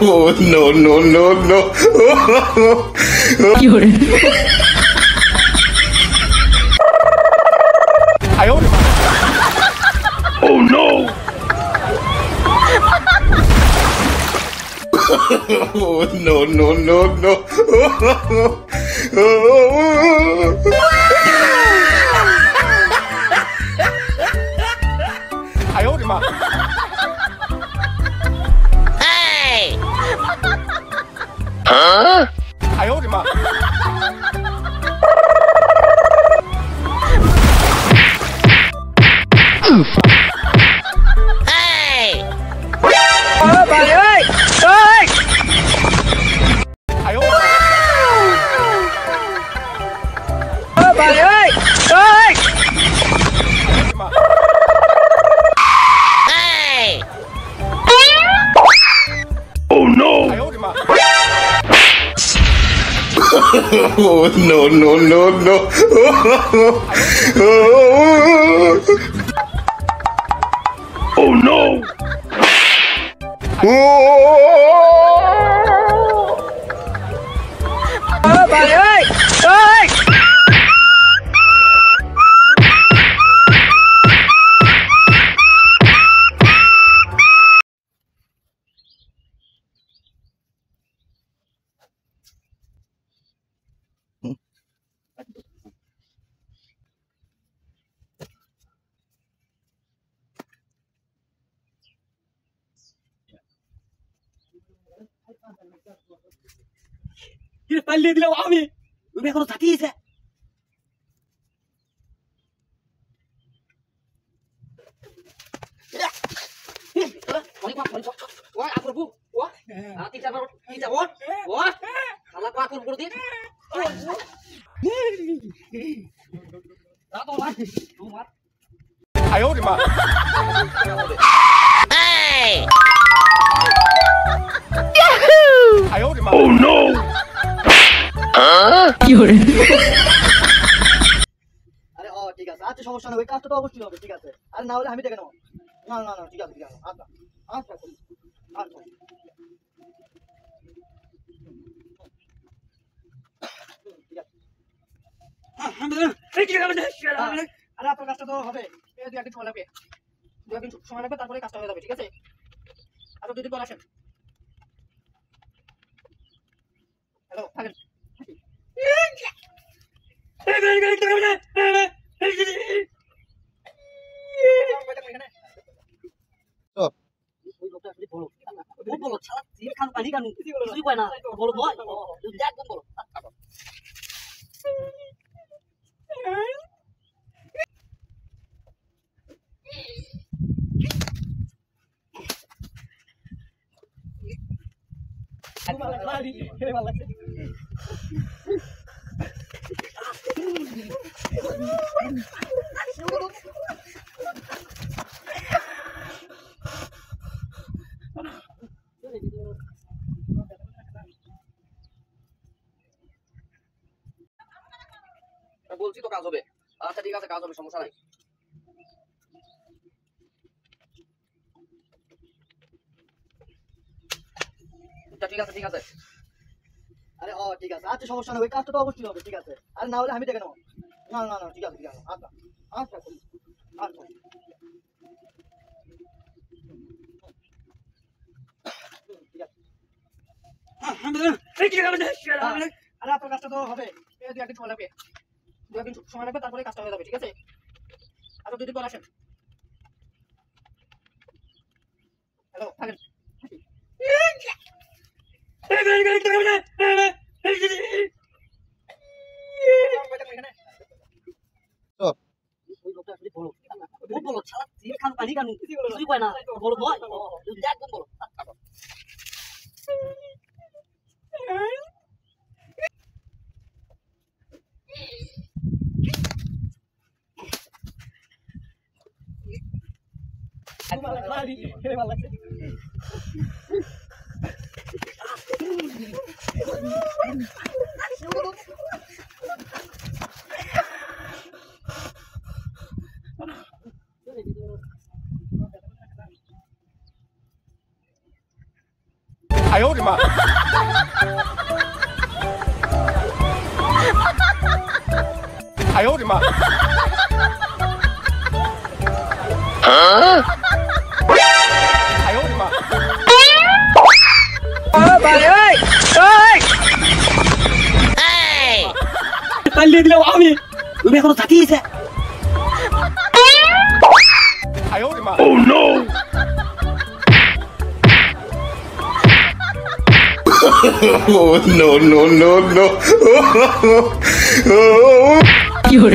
Oh, no, no, no, no. 有人，哎呦我的妈！Oh no! Oh, no, no, no, no. 哎呦我的妈！哎！啊！哎呦我的妈！哎！老板哎！哎！哎呦！老板哎！哎！哎！Oh no！ 哎呦我的妈！Oh no no no no! Oh no! Oh! 老板哎！哎！পাল্লিয়ে দিলাম আমি তুমি এখনো থাকিয়েছে哎呦我的妈！哎！哎呦我的妈！Oh no！ 有人， আরে ও ঠিক আছে আচ্ছা সমস্যা নেই ওই কাজটা তো অবশ্যই হবে ঠিক আছে আর না হলে আমি দেখে নেবো না না না ঠিক আছে আচ্ছা আচ্ছা আচ্ছা আরে আপনার কাজটা তো হবে এই দুই একদিন সময় লাগবে দুই একদিন সময় লাগবে তারপরে কাজটা হয়ে যাবে ঠিক আছে আচ্ছা দুদিন পর আসেন হ্যালো থাকেন বলছি তো কাজ হবে আচ্ছা ঠিক আছে কাজ হবে সমস্যা নাই ঠিক আছে ঠিক আছে আরে ও ঠিক আছে আচ্ছা সমস্যা নেই ওই কাজটা তো অবশ্যই হবে ঠিক আছে আর না হলে আমি দেখে নেবো না না না ঠিক আছে আচ্ছা আচ্ছা আচ্ছা আরে আপনার কাজটা তো হবে এই দুই একদিন সময় লাগবে দুই একদিন সময় লাগবে তারপরে কাজটা হয়ে যাবে ঠিক আছে আচ্ছা দুদিন পর আসেন হ্যালো থাকেন বলো ছাড়া খান পানি কানু তুই কয় না বলো ভয় একদম বলো 呦我的妈！哎呦我的妈！啊！哎呦我的妈！ভাই এই এই এই পাল্লে দিলাম আমি তুমি এখনো থাকিয়েছে哎呦我的妈 ！Oh no! Oh no no no no! 有人。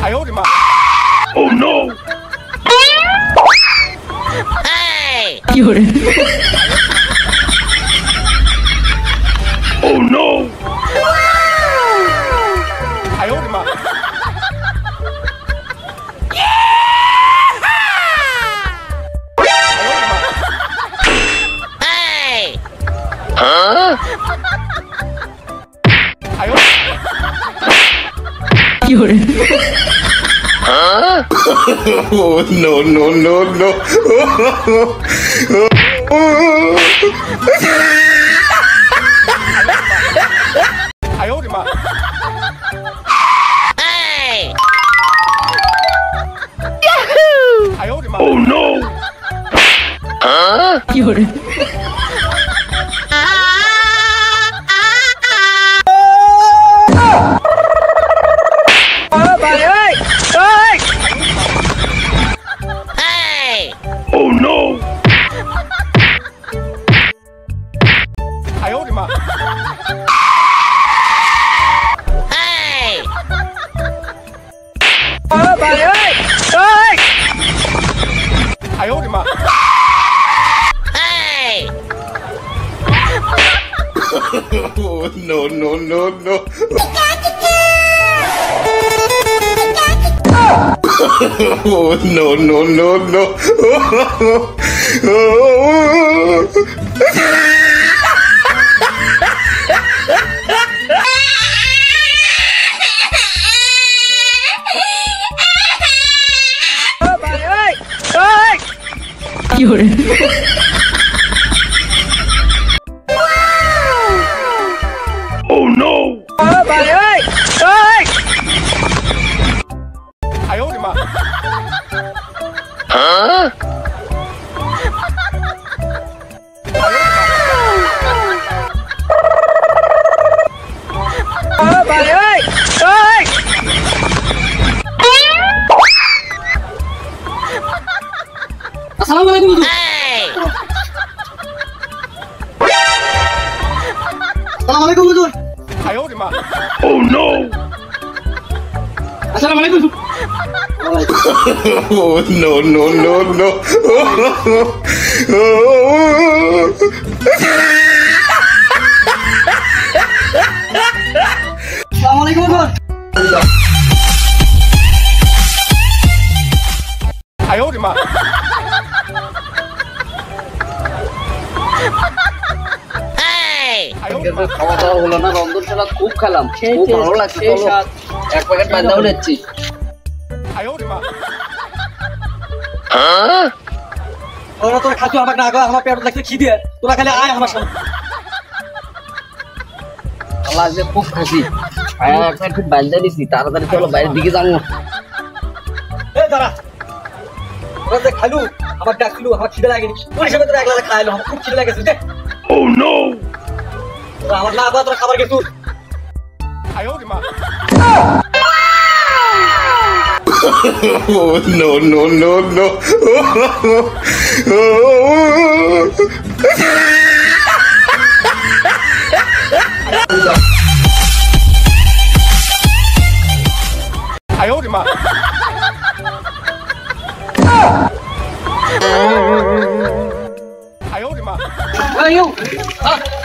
哎呦我的妈 ！Oh no! 有人。Oh no! 哎呦我的妈！哎呦！有人。Oh no no no no! 哎呦我的妈！哎呦我的妈 ！Oh no！ 有人。ভাই এই এই Oh no! 哎呦我的妈！ভাই এই এই哎呦我的妈！ Oh no no no no! Oh no no no no! ভাই এই এই 有人。Oh no! ভাই এই এই 哎呦我的妈！ভাই এই এই আসসালামু আলাইকুম হুজুর আসসালামু আলাইকুম হুজুর 哎呦我的妈！Oh no! আসসালামু আলাইকুম হুজুর Oh no no no no! আসসালামু আলাইকুম হুজুর 哎呦我的妈！ 哎呦我的妈！ খাওয়া দাওয়া হলো না রন্ধনশালা খুব খেলাম খুব ভালো লাগছে চলো এক প্যাকেট বান্ধাও নিচ্ছি 哎呦我的妈！ ওরা তোরা খাচ্ছ আমাকে না আমার পেট লাগছে খিদে তোরা খালি আয় আমার সামনে আল্লাহ আজকে খুব খাসি এক প্যাকেট বান্ধা দিছি তাড়াতাড়ি চলো বাইরের দিকে যাবো এই দাঁড়া ওরা যে খালু আমার ডাকলু আমার খিদে লাগেনি ওর হিসেবে তোরা একলা খাইলো আমার খুব খিদে লাগেছে দে Oh no! তোরা আমার না তোরা খাবার খেতু 哎呦我的妈！ Oh no no no no! Oh! 哎呦我的妈！ 哎呦我的妈！ এই ইউ,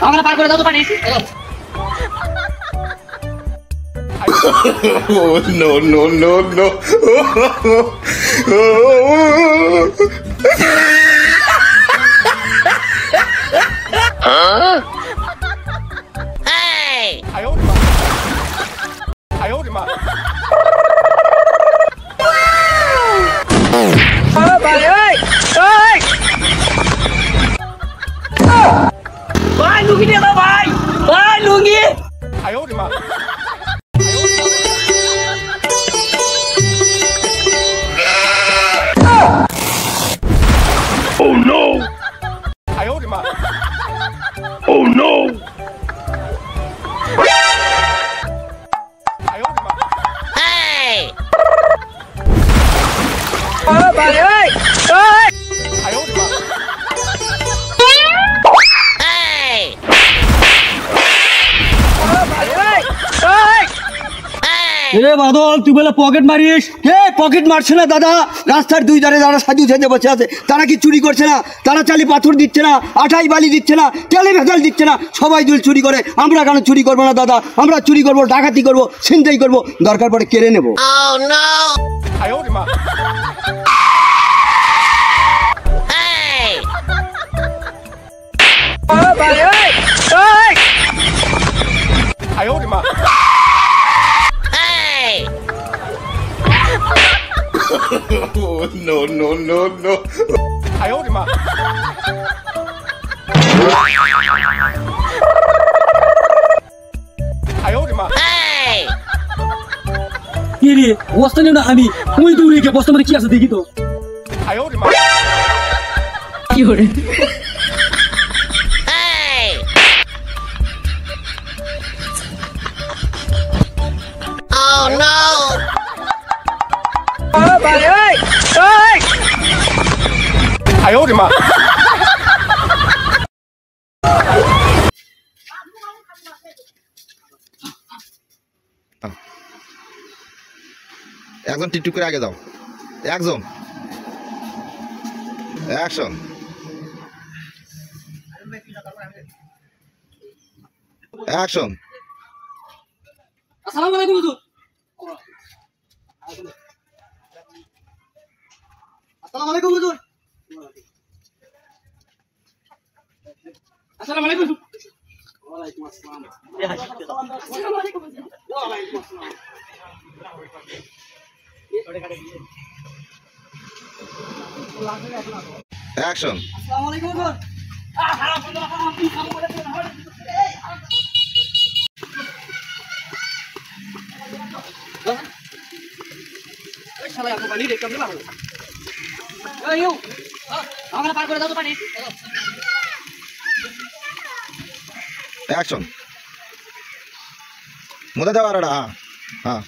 আমাকে পার করে দাও তো পানি Oh, no, no, no, no. Huh? 哎呦我的妈！哎呦我的妈！ ভাই এই এই ভাই লুঙ্গি দিয়ে দাও ভাই ভাই লুঙ্গি 哎呦我的妈！ Oh no! 哎呦我的妈！ Oh no! 哎呦我的妈！ ভাই এই এই 哎呦我的妈！ রে বাদল তুই বলে পকেট মারিস কে পকেট মারছে না দাদা রাস্তার দুই ধারে যারা সাধু সেজে বসে আছে তারা কি চুরি করছে না তারা চালি পাথর দিচ্ছে না আঠাই বালি দিচ্ছে না তেলে ভেজাল দিচ্ছে না সবাই দুল চুরি করে আমরা কেন চুরি করবো না দাদা আমরা চুরি করবো ডাকাতি করবো ছিনতাই করবো দরকার পড়ে কেড়ে নেবো 哎呦我的妈！ ভাই এই এই 哎呦我的妈！ Oh, no, no, no, no. 哎呦我的妈！ 哎呦我的妈！ কি রে বস্তা নেব না আমি ওই দৌড়ে গিয়ে বস্তা মানে কি আছে দেখি তো 哎呦我的妈！ 有人， ভাই এই এই 哎呦我的妈！ একজন টিকটুক করে আগে যাও একজন অ্যাকশন অ্যাকশন আসসালামু আলাইকুম হুজুর আসসালামু আলাইকুম হুজুর আসসালামু আলাইকুম ওয়ালাইকুম আসসালাম আসসালামু আলাইকুম ওয়ালাইকুম আসসালাম অ্যাকশন আসসালামু আলাইকুম হুজুর এই শালা এত পানি রে কেমনে লাগলো এই ইউ আমাকে পার করে দাও তো পানি অ্যাকশন মুদা যাও আরডা হ্যাঁ হ্যাঁ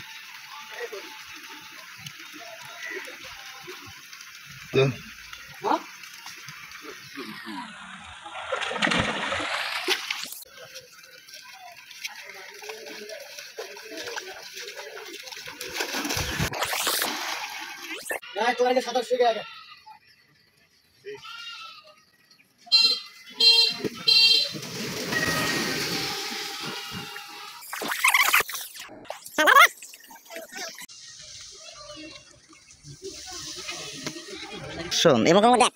তো হ্যাঁ না তোমার কাছে সাদা শিখে আগে শোন এবং দেখ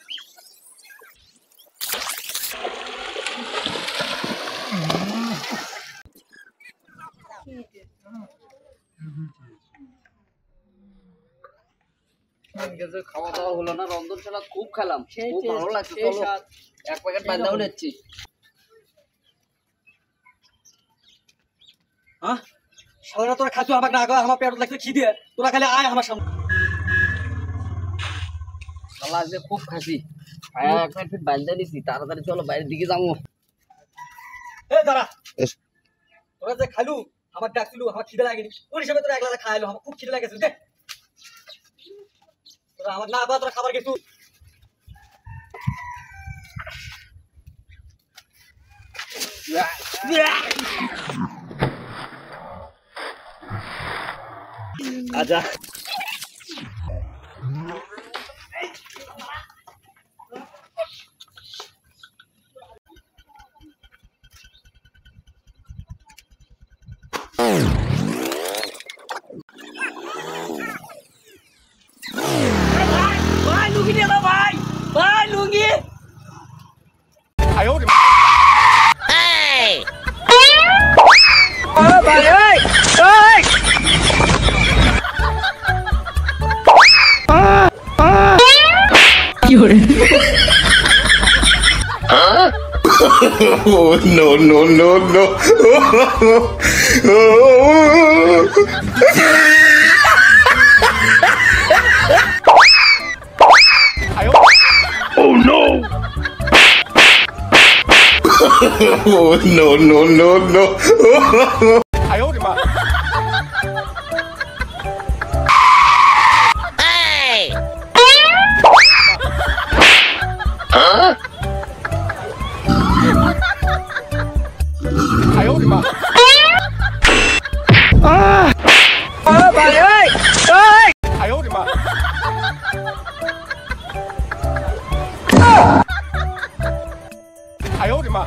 খাওয়া দাওয়া হলো না রন্ধনশালা খুব খেলাম খুব ভালো লাগছে চলো এক প্যাকেট বান্ধাও নিচ্ছি হ্যাঁ শালারা তোরা খাচ্ছ আমাকে না আগা আমার পেট লাগছে খিদে তোরা খালি আয় আমার সামনে শালা আজকে খুব খাসি হ্যাঁ এক প্যাকেট বান্ধা নিছি তাড়াতাড়ি চলো বাইরের দিকে যাবো এ দাঁড়া এস। তোরা যে খালু আমার ডাকছিলু আমার খিদে লাগেনি ওই হিসাবে তোরা একলা খাইলো আমার খুব খিদে লাগেছে দে তোরা আমার না আগা তোরা খাবার কিছু আচ্ছা Oh, no, no, no, no. Oh no! Oh, no, no, no, no. 哎呦我的妈！ 哎呦我的妈！ 哎呦我的妈！ 哎呦我的妈！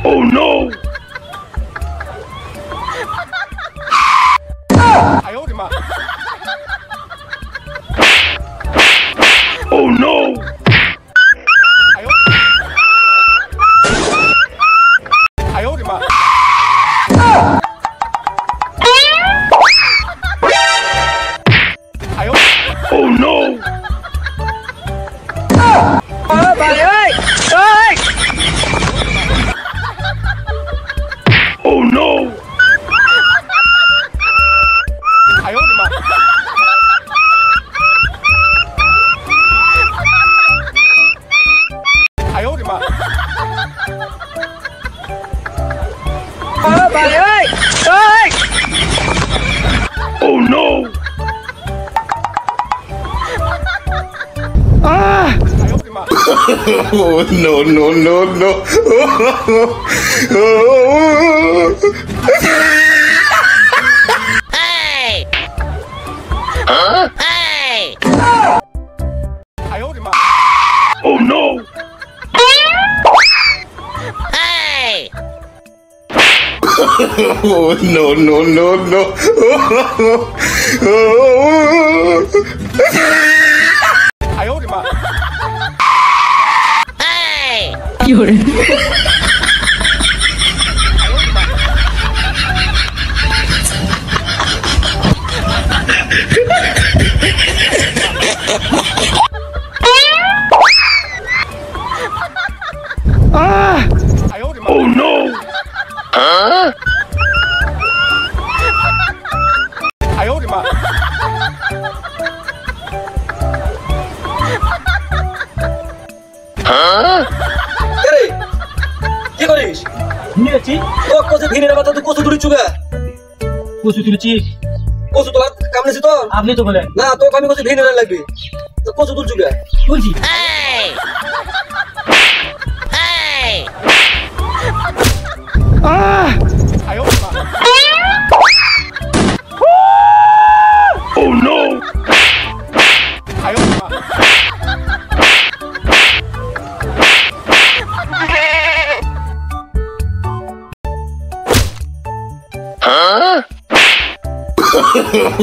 Oh no! 哎呦我的妈！ Oh no! 哎呦！哎呦我的妈！ 哎呦！ Oh no! Oh no! 哎呦我的妈！ 哎呦我的妈！ Oh no! 哎呦我的妈！ Oh, no, no, no, no. Hey! Hey! 哎呦我的妈！ Oh no! Hey! Oh, no, no, no, no. 哎呦我的妈！ Hey! 有人， 哎呦我的妈！ Oh no! 哎呦我的妈！ কি করিস তো কচু ভিড়ে বাতা তুই কচু ধরে চুবে কচু তুলেছি কচু তোলা কামড়েছি তো আপনি তো বলেন না তো আমি কচু ভিড়ে লাগবে তো কচু তুল চুবে বলছি Hey! Hey! 哎呦我的妈！ Oh no! 哎呦我的妈！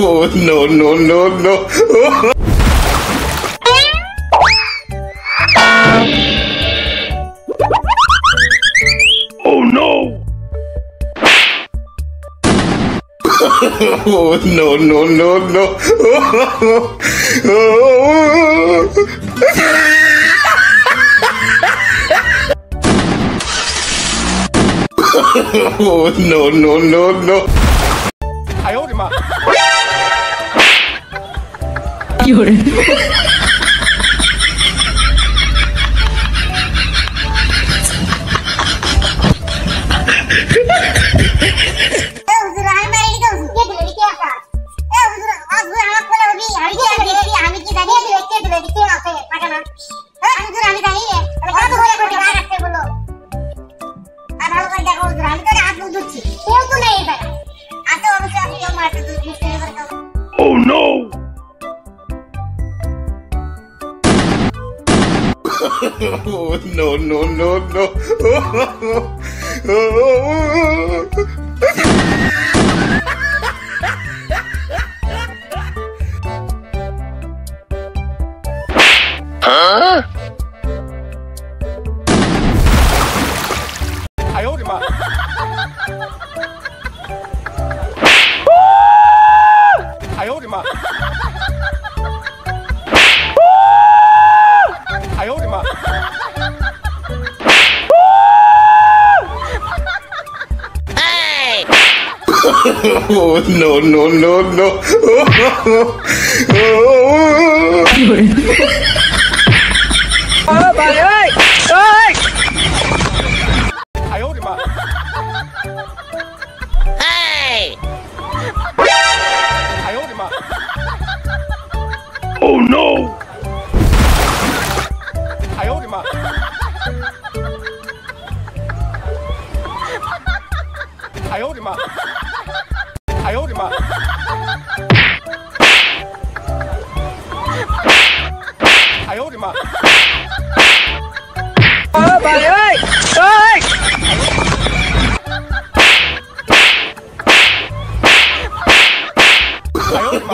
Oh, no, no, no, no. Oh no! Oh, no, no, no, no. Oh, no, no, no, no. 哎呦我的妈！ 有人， Oh no! Oh, no, no, no, no. Huh? 哎呦我的妈！ 哎呦我的妈！ Oh, no, no, no, no. Hey! Oh no!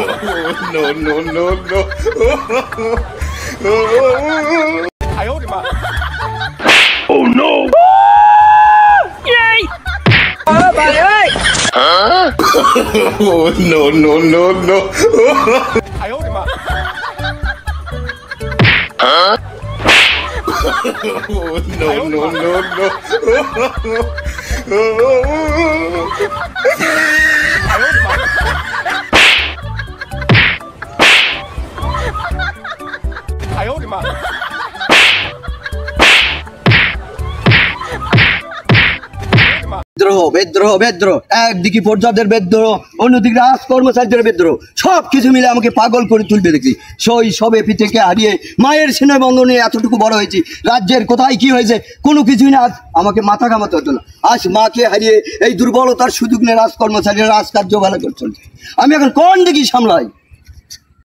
Oh, no, no, no, no. Oh no! Oh, no, no, no, no. Oh, no, no, no, বিদ্রোহ বিদ্রোহ বিদ্রোহ, একদিকে প্রজাদের বিদ্রোহ, অন্যদিকে রাজ কর্মচারীদের বিদ্রোহ, সব কিছু মিলে আমাকে পাগল করে তুলবে দেখছি। শৈশবে পিঠেকে হারিয়ে মায়ের স্নেহ বন্ধনে এতটুকু বড় হয়েছি, রাজ্যের কোথায় কি হয়েছে কোনো কিছুই না, আজ আমাকে মাথা ঘামাতে হতো না। আজ মাকে হারিয়ে এই দুর্বলতার সুযোগ নিয়ে রাজ কর্মচারীরা রাজকার্য ভালো করে চলছে। আমি এখন কোন দিকে সামলাই?